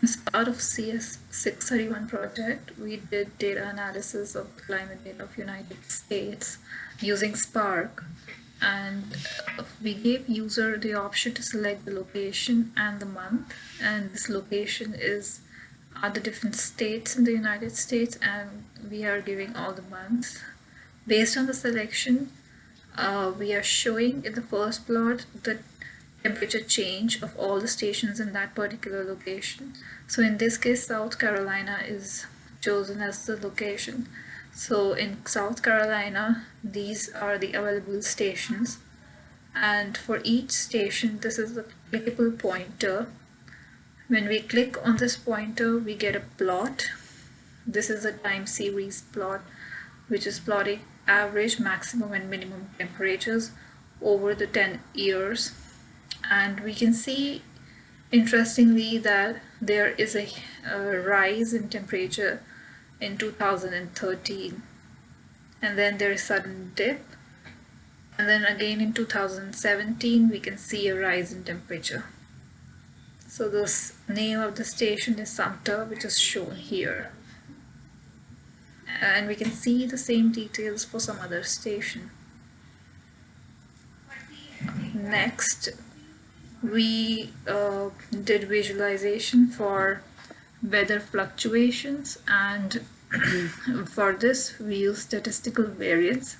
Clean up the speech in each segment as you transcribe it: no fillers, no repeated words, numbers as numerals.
As part of CS 631 project, we did data analysis of climate data of United States using Spark, and we gave user the option to select the location and the month, and this location is the different states in the United States, and we are giving all the months. Based on the selection, we are showing in the first plot the temperature change of all the stations in that particular location. So in this case, South Carolina is chosen as the location. So in South Carolina, these are the available stations, and for each station, this is the clickable pointer. When we click on this pointer, we get a plot. This is a time series plot, which is plotting average, maximum, and minimum temperatures over the 10 years. And we can see, interestingly, that there is a rise in temperature in 2013, and then there is a sudden dip, and then again in 2017 we can see a rise in temperature. So the name of the station is Sumter, which is shown here, and we can see the same details for some other station. Next, we did visualization for weather fluctuations, and for this we use statistical variance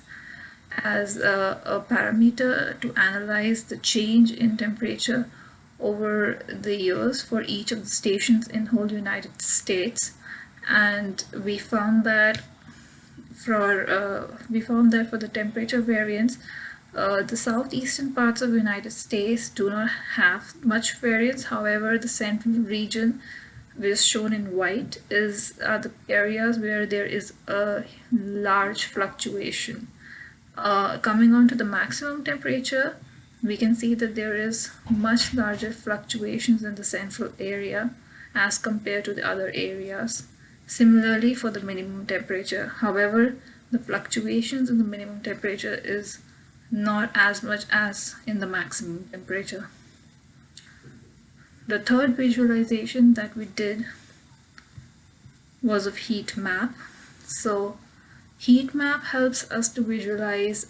as a parameter to analyze the change in temperature over the years for each of the stations in whole United States. And we found that for the temperature variance, the southeastern parts of the United States do not have much variance. However, the central region, which is shown in white, are the areas where there is a large fluctuation. Coming on to the maximum temperature, we can see that there is much larger fluctuations in the central area as compared to the other areas. Similarly, for the minimum temperature, however, the fluctuations in the minimum temperature is not as much as in the maximum temperature. The third visualization that we did was of heat map. So heat map helps us to visualize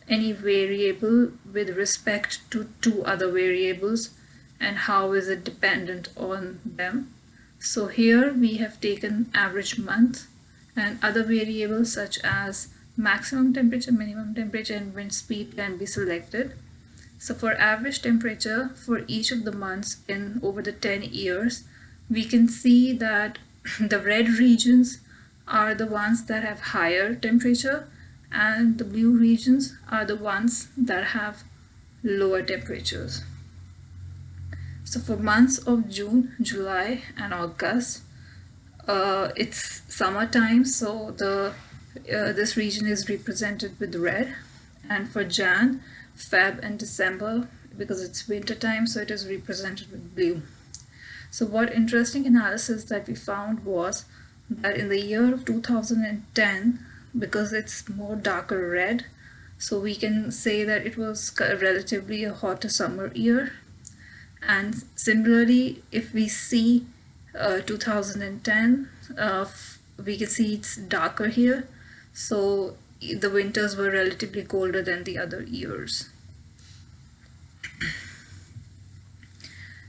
any variable with respect to two other variables and how is it dependent on them. So here we have taken average month, and other variables such as maximum temperature, minimum temperature, and wind speed can be selected. So for average temperature for each of the months in over the 10 years, we can see that the red regions are the ones that have higher temperature, and the blue regions are the ones that have lower temperatures. So for months of June, July, and August, it's summertime, so this region is represented with red, and for Jan, Feb, and December, because it's winter time, so it is represented with blue. So what interesting analysis that we found was that in the year of 2010, because it's more darker red, so we can say that it was relatively a hotter summer year. And similarly, if we see 2010, we can see it's darker here, so the winters were relatively colder than the other years.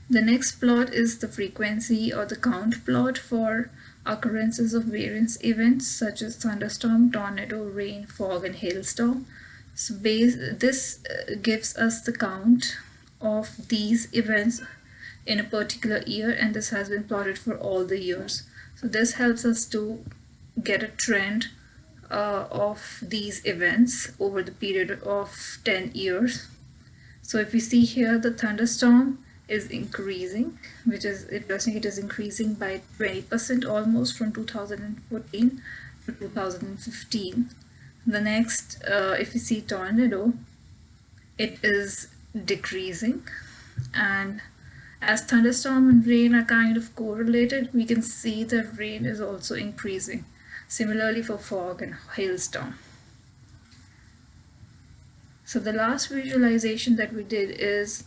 The next plot is the frequency or the count plot for occurrences of various events such as thunderstorm, tornado, rain, fog, and hailstorm. So this gives us the count of these events in a particular year, and this has been plotted for all the years. So this helps us to get a trend of these events over the period of 10 years. So if we see here, the thunderstorm is increasing, which is interesting. It is increasing by 20% almost from 2014 to 2015. The next, if we see tornado, it is decreasing, and as thunderstorm and rain are kind of correlated, we can see that rain is also increasing. Similarly for fog and hailstorm. So the last visualization that we did is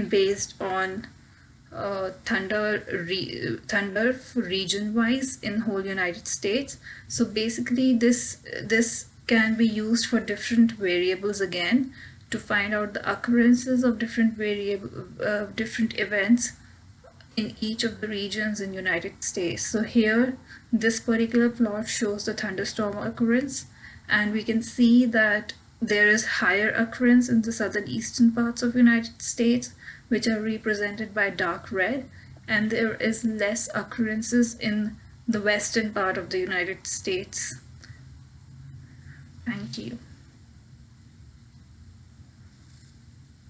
based on thunder region-wise in whole United States. So basically, this can be used for different variables again to find out the occurrences of different events in each of the regions in United States. So here, this particular plot shows the thunderstorm occurrence, and we can see that there is higher occurrence in the southern eastern parts of United States, which are represented by dark red, and there is less occurrences in the western part of the United States. Thank you.